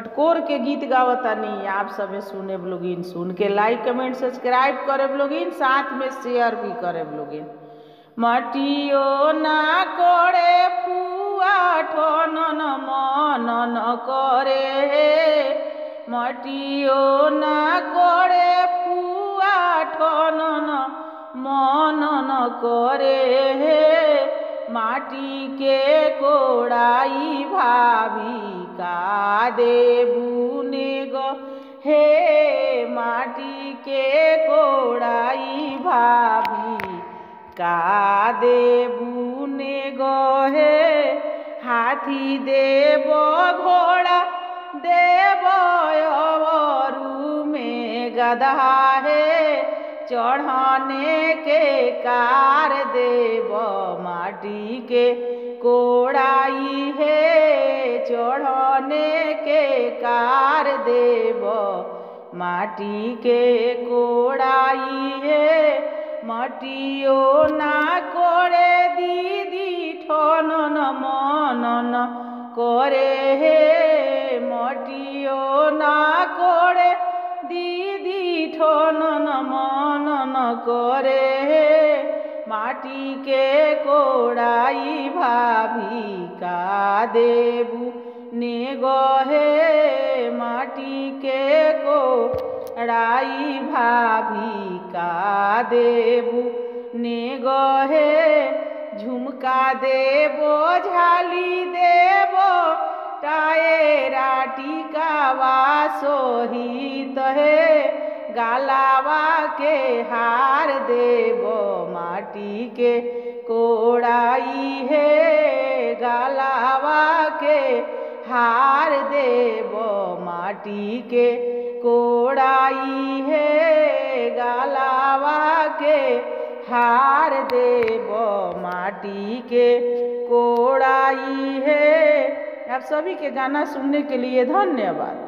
कोर के गीत गावतानी आप सबे सुने ब्लॉगिन, सुन के लाइक कमेंट सब्सक्राइब करे ब्लॉगिन, साथ में शेयर भी करे ब्लॉगिन। मटियो ना कोड़े फुआ ठोनन मनन करे, मटियो ना कोड़े फुआ ठोनन मनन करे। माटी के कोड़ाई भाभी का देबू नेगो हे, माटी के कोड़ाई भाभी का देबू नेगो हे। हाथी देबो घोड़ा देबो अवरू में गधा है, चढ़ने के कार देव माटी के कोड़ाई है, चढ़ने के कार देव माटी के कोड़ाई है। मटियो ना कोड़े दीदी ठोनन मनन करे हे, मटियो ना कोड़े दीदी ठोनन मनन करे हे। माटी के कोड़ाई भाभी का देबू नेगो हे, माटी के कोड़ाई भाभी का देबू नेगो हे। झुमका देबो झाली देबो टायरा टिकावा सोहित है, गालावा के हार देबो माटी के कोड़ाई है, गालावा के हार देबो माटी के कोड़ाई है, गालावा के हार देबो माटी के कोड़ाई है। आप सभी के गाना सुनने के लिए धन्यवाद।